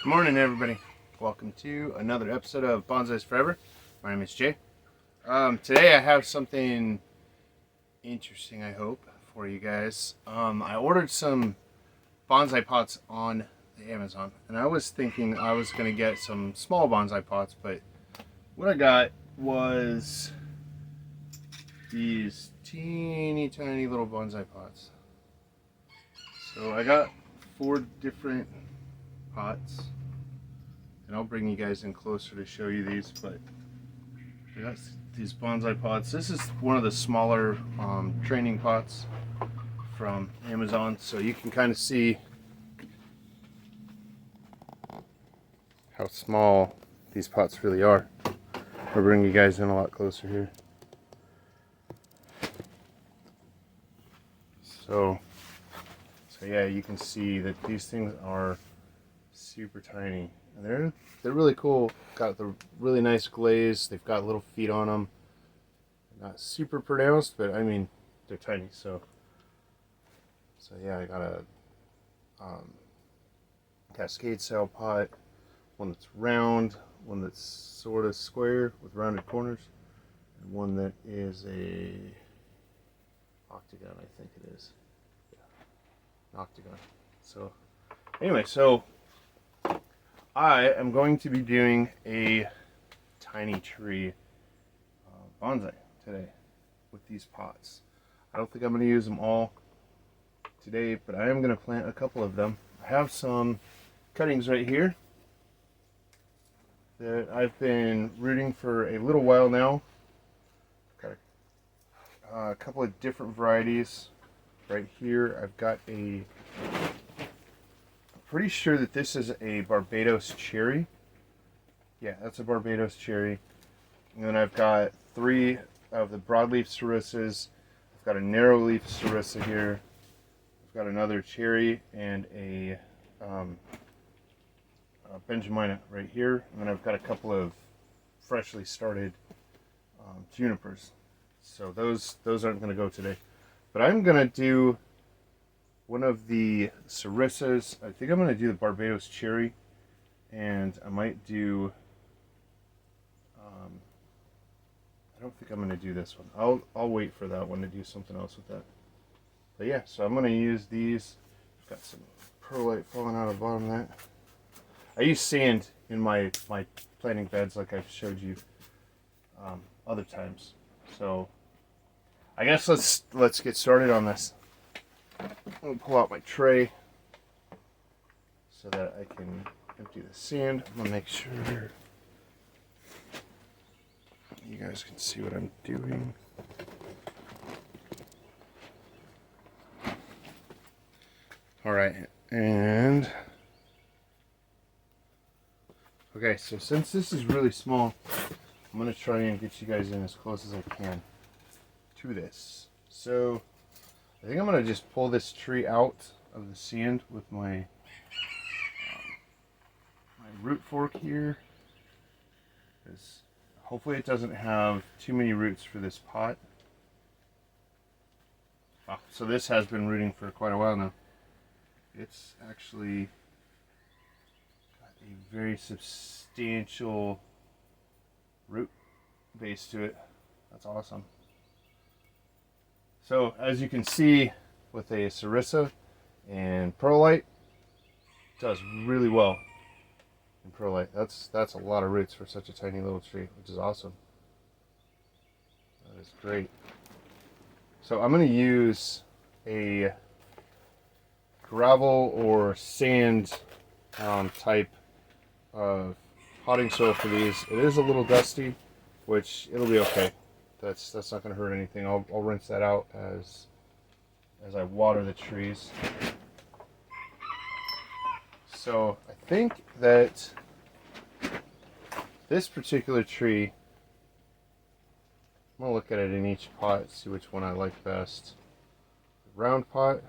Good morning, everybody. Welcome to another episode of Bonsai's Forever. My name is Jay. Today I have something interesting, I hope, for you guys. I ordered some bonsai pots on the Amazon, and I was thinking I was going to get some small bonsai pots, but what I got was these teeny tiny little bonsai pots. So I got 4 different pots. And I'll bring you guys in closer to show you these, but I got these bonsai pots. This is one of the smaller training pots from Amazon, so you can kind of see how small these pots really are. I'll bring you guys in a lot closer here. So yeah, you can see that these things are super tiny. And they're really cool. Got the really nice glaze. They've got little feet on them. Not super pronounced, but I mean they're tiny. So yeah, I got a cascade style pot, one that's round, one that's sort of square with rounded corners, and one that is a octagon. I think it is. Yeah, an octagon. So anyway, so I am going to be doing a tiny tree bonsai today with these pots. I don't think I'm going to use them all today, but I am going to plant a couple of them. I have some cuttings right here that I've been rooting for a little while now. Got a couple of different varieties right here. I've got pretty sure that this is a Barbados cherry. Yeah, that's a Barbados cherry. And then I've got 3 of the broadleaf sarissas. I've got a narrowleaf sarissa here. I've got another cherry and a benjamina right here. And then I've got a couple of freshly started junipers. So those aren't going to go today. But I'm going to do one of the sarissas. I think I'm going to do the Barbados cherry, and I might do I don't think I'm going to do this one. I'll wait for that one to do something else with that. But yeah, so I'm going to use these. I've got some perlite falling out of the bottom of that. I use sand in my planting beds like I've showed you other times. So I guess let's get started on this. I'm going to pull out my tray so that I can empty the sand. I'm going to make sure you guys can see what I'm doing. Alright, and okay, so since this is really small, I'm going to try and get you guys in as close as I can to this. So I think I'm going to just pull this tree out of the sand with my root fork here. Because hopefully it doesn't have too many roots for this pot. So this has been rooting for quite a while now. It's actually got a very substantial root base to it. That's awesome. So as you can see with a sarissa and perlite, it does really well in perlite. That's a lot of roots for such a tiny little tree, which is awesome. That is great. So I'm going to use a gravel or sand type of potting soil for these. It is a little dusty, which it'll be okay. That's not going to hurt anything. I'll rinse that out as I water the trees. So I think that this particular tree, I'm going to look at it in each pot, see which one I like best. The round pot,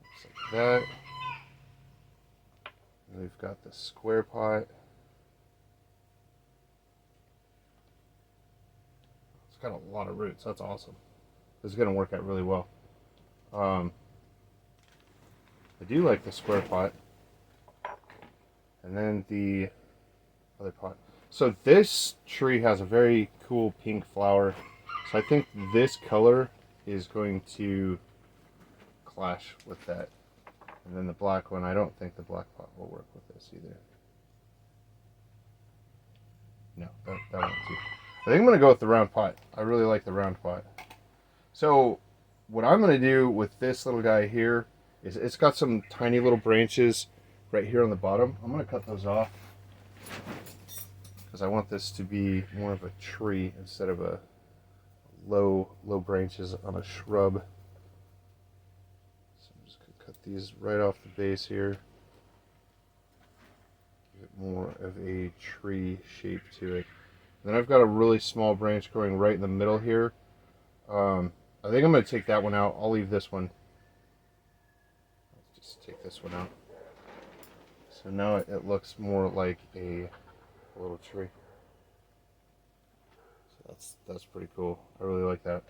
looks like that. And we've got the square pot. It's got a lot of roots. That's awesome. This is going to work out really well. I do like the square pot. And then the other pot. So this tree has a very cool pink flower. So I think this color is going to clash with that. And then the black one, I don't think the black pot will work with this either. No, that won't too. I think I'm going to go with the round pot. I really like the round pot. So what I'm going to do with this little guy here is it's got some tiny little branches right here on the bottom. I'm going to cut those off because I want this to be more of a tree instead of a low branches on a shrub. So I'm just going to cut these right off the base here. Give it more of a tree shape to it. And then I've got a really small branch going right in the middle here. I think I'm going to take that one out. I'll leave this one. Let's just take this one out. So now it looks more like a little tree. So that's pretty cool. I really like that.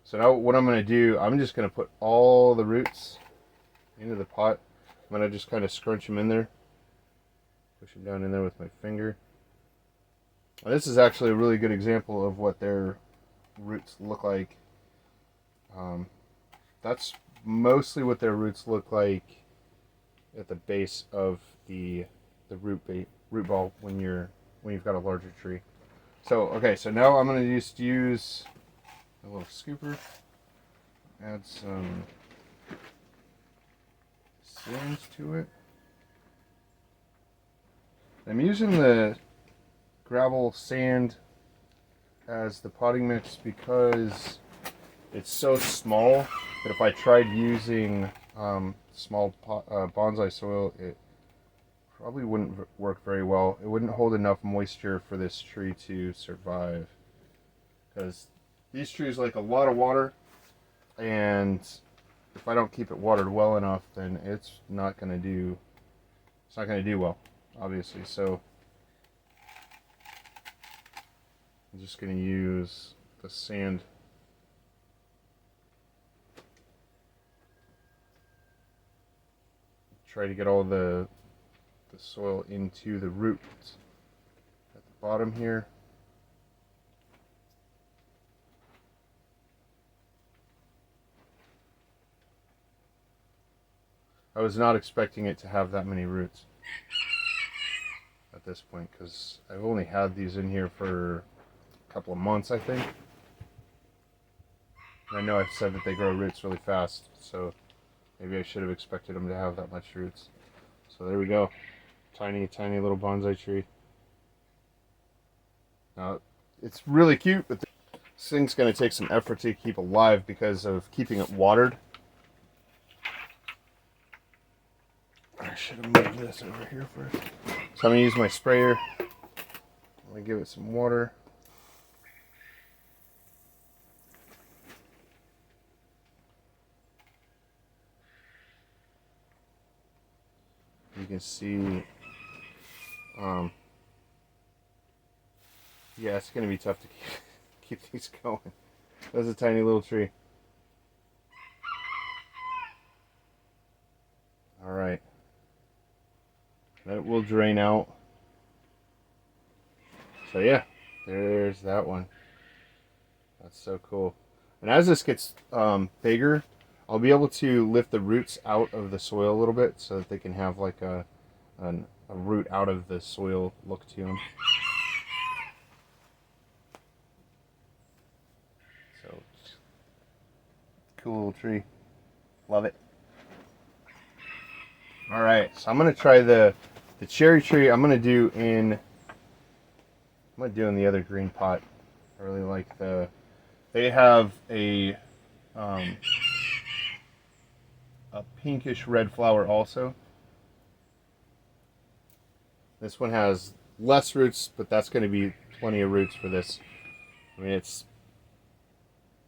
So now what I'm going to do, I'm just going to put all the roots into the pot. I'm going to just kind of scrunch them in there. Push them down in there with my finger. Now, this is actually a really good example of what their roots look like. That's mostly what their roots look like at the base of the root ball when you've got a larger tree. So okay, so now I'm going to just use a little scooper, add some sands to it. I'm using the gravel sand as the potting mix because it's so small that if I tried using small bonsai soil, it probably wouldn't work very well. It wouldn't hold enough moisture for this tree to survive, because these trees like a lot of water, and if I don't keep it watered well enough, then it's not going to do well, obviously. So I'm just going to use the sand. Try to get all the soil into the roots at the bottom here. I was not expecting it to have that many roots at this point, because I've only had these in here for a couple of months, I think. And I know I've said that they grow roots really fast, so maybe I should have expected them to have that much roots. So there we go. Tiny little bonsai tree. Now, it's really cute, but this thing's going to take some effort to keep alive because of keeping it watered. I should have moved this over here first. So I'm going to use my sprayer. I'm going to give it some water. You can see, yeah, it's going to be tough to keep these going. That's a tiny little tree. All right. That will drain out. So yeah, there's that one. That's so cool. And as this gets bigger, I'll be able to lift the roots out of the soil a little bit so that they can have like a root out of the soil look to them. So, cool little tree. Love it. All right, so I'm gonna try the cherry tree. I'm gonna do in the other green pot. I really like they have a pinkish red flower also. This one has less roots, but that's going to be plenty of roots for this. I mean, it's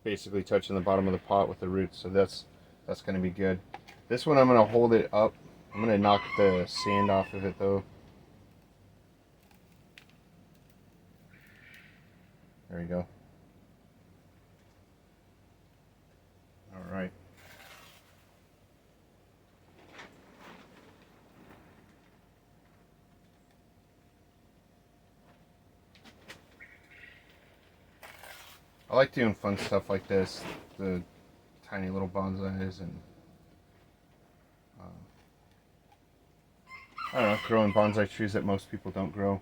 basically touching the bottom of the pot with the roots, so that's going to be good. This one I'm going to hold it up. I'm going to knock the sand off of it though. There we go. All right. I like doing fun stuff like this, the tiny little bonsais, and I don't know, growing bonsai trees that most people don't grow.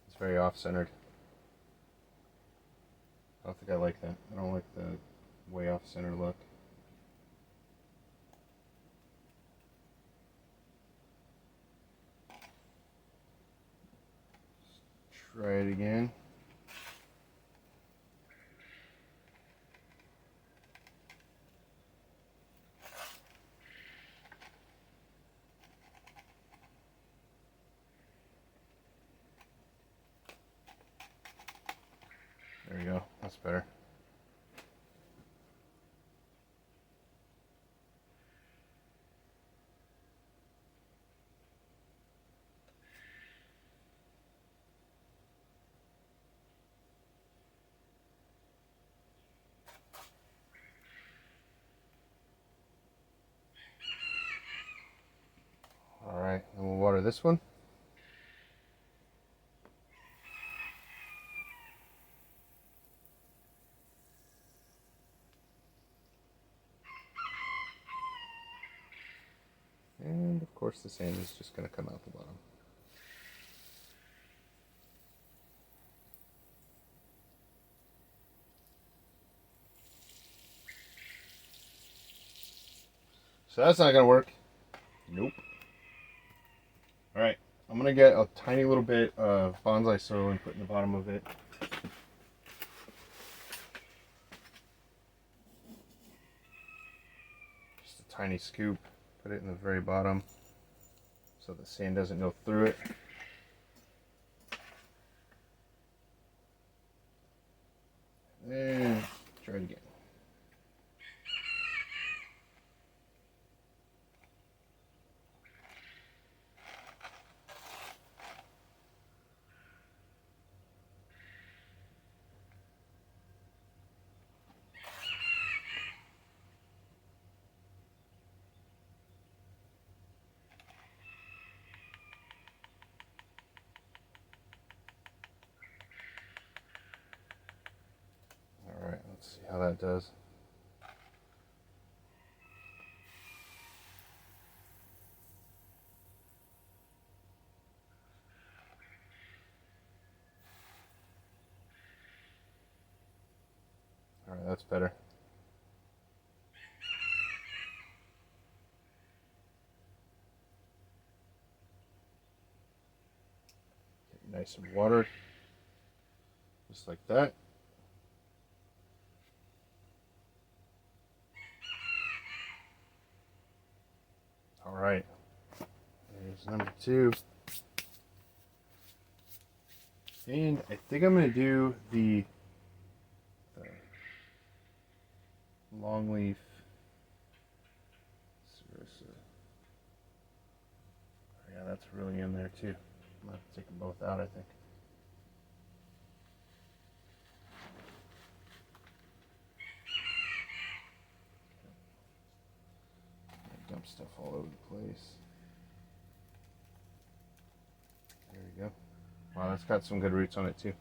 It's very off-centered. I don't think I like that. I don't like the way off-center look. Try it again. There you go. That's better. Alright, then we'll water this one. And of course the sand is just going to come out the bottom. So that's not going to work. Nope. Alright, I'm going to get a tiny little bit of bonsai soil and put in the bottom of it. Just a tiny scoop. Put it in the very bottom so the sand doesn't go through it. And try it again. Alright, let's see how that does. Alright, that's better. Get it nice and watered. Just like that. Alright. There's number 2. And I think I'm going to do the longleaf Sarissa. Yeah, that's really in there too. I'm going to have to take them both out, I think. Dump stuff all over the place. There we go. Wow, that's got some good roots on it too.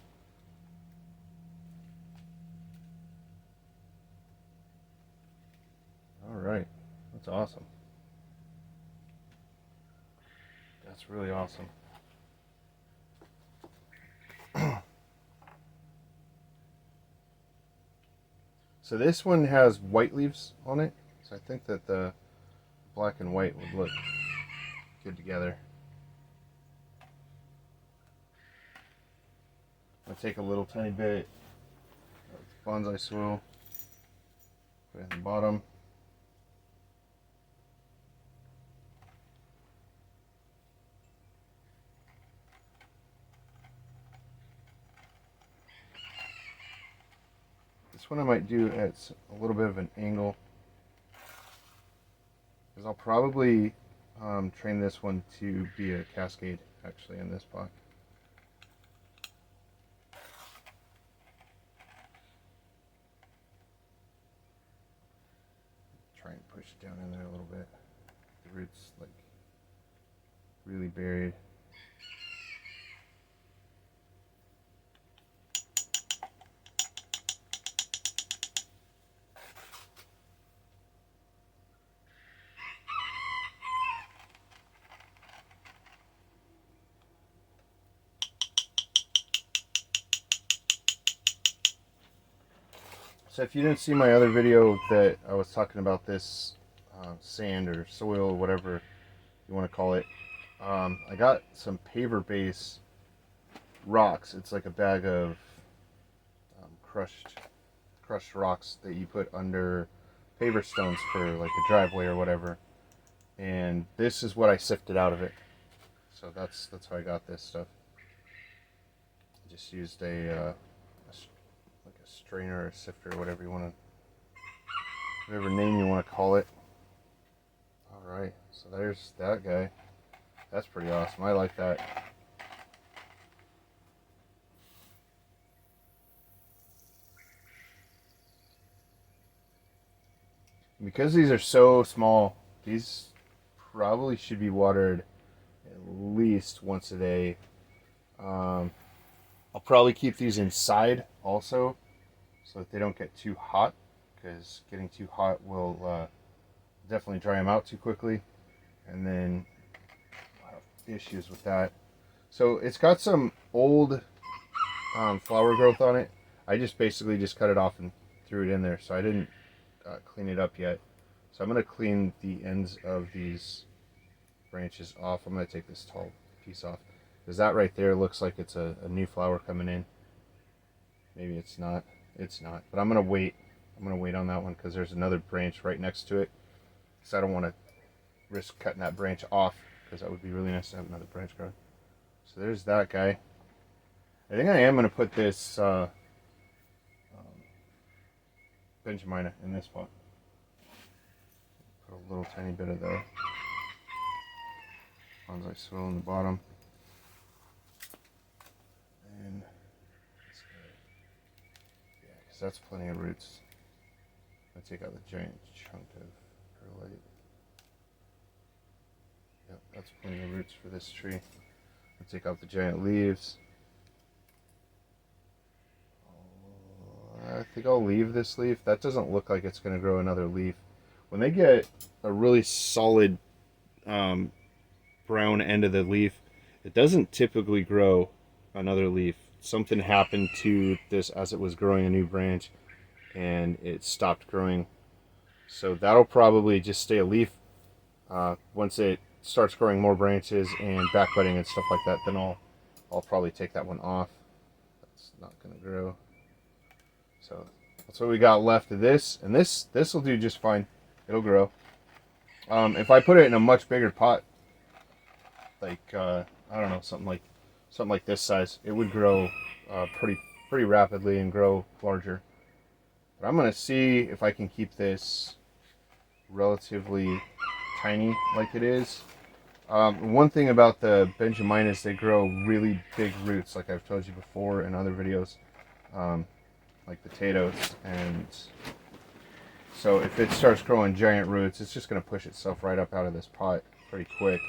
Alright, that's awesome. That's really awesome. So this one has white leaves on it, so I think that the black and white would look good together. I'm going to take a little tiny bit of bonsai soil, put it in the bottom. This one I might do at a little bit of an angle, because I'll probably train this one to be a cascade actually in this pot. Try and push it down in there a little bit. The roots like really buried. So if you didn't see my other video that I was talking about this sand or soil, whatever you want to call it, I got some paver base rocks. It's like a bag of crushed rocks that you put under paver stones for like a driveway or whatever. And this is what I sifted out of it. So that's how I got this stuff. I just used a strainer or sifter, whatever you want to, whatever name you want to call it. All right, so there's that guy. That's pretty awesome. I like that. Because these are so small, these probably should be watered at least once a day. I'll probably keep these inside also, so that they don't get too hot, because getting too hot will definitely dry them out too quickly, and then I'll have issues with that. So it's got some old flower growth on it. I just basically just cut it off and threw it in there, so I didn't clean it up yet. So I'm going to clean the ends of these branches off. I'm going to take this tall piece off, because that right there looks like it's a new flower coming in. Maybe it's not. It's not. But I'm going to wait. I'm going to wait on that one, because there's another branch right next to it. So I don't want to risk cutting that branch off, because that would be really nice to have another branch growing. So there's that guy. I think I am going to put this Benjamina in this pot. Put a little tiny bit of the bonsai soil in the bottom. And yeah, because that's plenty of roots. I take out the giant chunk of perlite. Yep, that's plenty of roots for this tree. I take out the giant leaves. I think I'll leave this leaf. That doesn't look like it's going to grow another leaf. When they get a really solid brown end of the leaf, it doesn't typically grow another leaf. Something happened to this as it was growing a new branch, and it stopped growing. So that'll probably just stay a leaf. Once it starts growing more branches and back budding and stuff like that, then I'll probably take that one off. That's not going to grow. So that's what we got left of this, and this will do just fine. It'll grow. If I put it in a much bigger pot, like I don't know, something like this size, it would grow pretty rapidly and grow larger. But I'm gonna see if I can keep this relatively tiny like it is. One thing about the Benjaminas, they grow really big roots, like I've told you before in other videos. Like potatoes, and so if it starts growing giant roots, it's just going to push itself right up out of this pot pretty quick.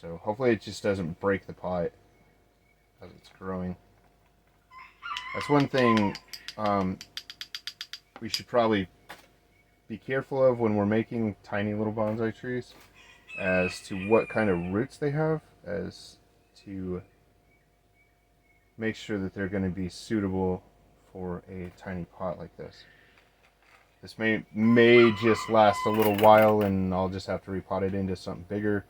So hopefully it just doesn't break the pot as it's growing. That's one thing we should probably be careful of when we're making tiny little bonsai trees, as to what kind of roots they have, as to make sure that they're going to be suitable for a tiny pot like this. This may just last a little while, and I'll just have to repot it into something bigger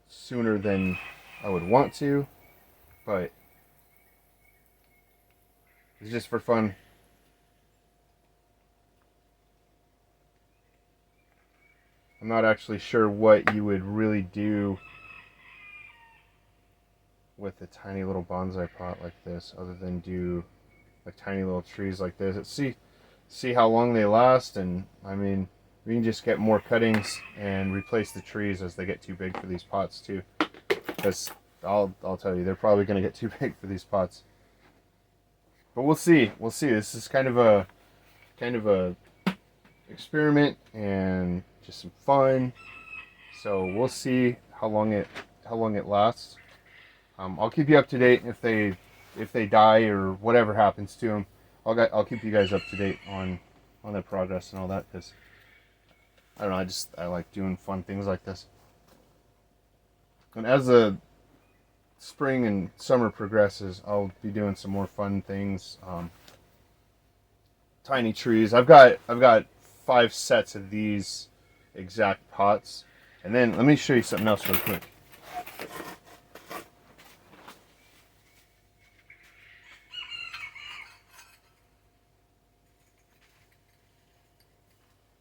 sooner than I would want to, but it's just for fun. I'm not actually sure what you would really do with a tiny little bonsai pot like this, other than do like tiny little trees like this. See how long they last, and I mean, we can just get more cuttings and replace the trees as they get too big for these pots too. Because I'll tell you, they're probably going to get too big for these pots. But we'll see. We'll see. This is kind of a experiment and just some fun. So we'll see how long it lasts. I'll keep you up to date if they die or whatever happens to them. I'll keep you guys up to date on their progress and all that, because I don't know, I like doing fun things like this. And as the spring and summer progresses, I'll be doing some more fun things. Tiny trees. I've got 5 sets of these exact pots, and then let me show you something else real quick.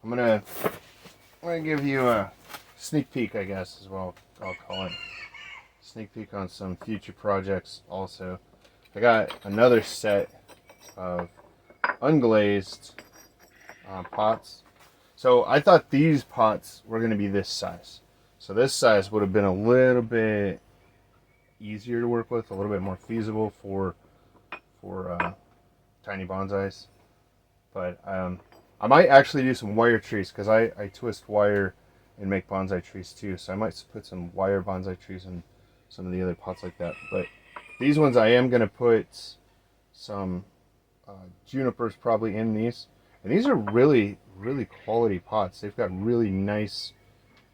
I'm gonna give you a sneak peek, I guess, is what I'll call it. Sneak peek on some future projects also. I got another set of unglazed pots. So I thought these pots were going to be this size. So this size would have been a little bit easier to work with, a little bit more feasible for tiny bonsais. But I might actually do some wire trees, because I twist wire and make bonsai trees too. So I might put some wire bonsai trees in some of the other pots like that. But these ones I am going to put some junipers probably in these. And these are really, really quality pots. They've got really nice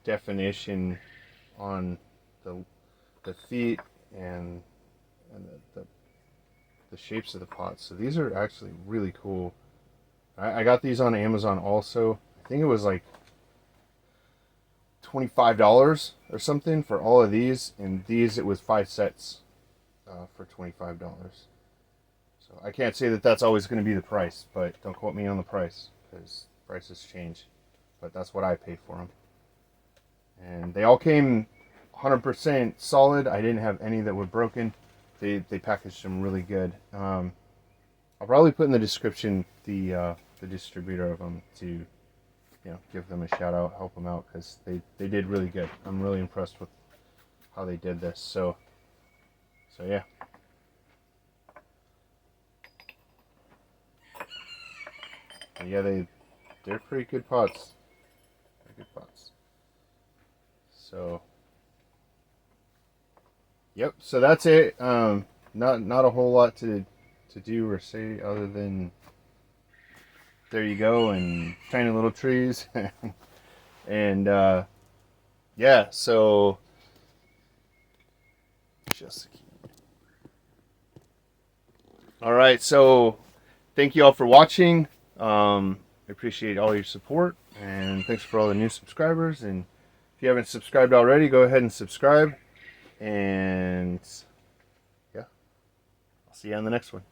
definition on the feet and the shapes of the pots. So these are actually really cool. I got these on Amazon also. I think it was like $25 or something for all of these, and these it was 5 sets for $25. So I can't say that that's always going to be the price, but don't quote me on the price, because prices change. But that's what I paid for them, and they all came 100% solid. I didn't have any that were broken. They packaged them really good. I'll probably put in the description the distributor of them to give them a shout out, help them out, because they did really good. I'm really impressed with how they did this. So yeah. But yeah, they're pretty good pots. They're good pots. So yep. So that's it. Not a whole lot to do or say other than there you go, and tiny little trees. And yeah, so just all right, so thank you all for watching. I appreciate all your support, and thanks for all the new subscribers. And if you haven't subscribed already, go ahead and subscribe. And yeah, I'll see you on the next one.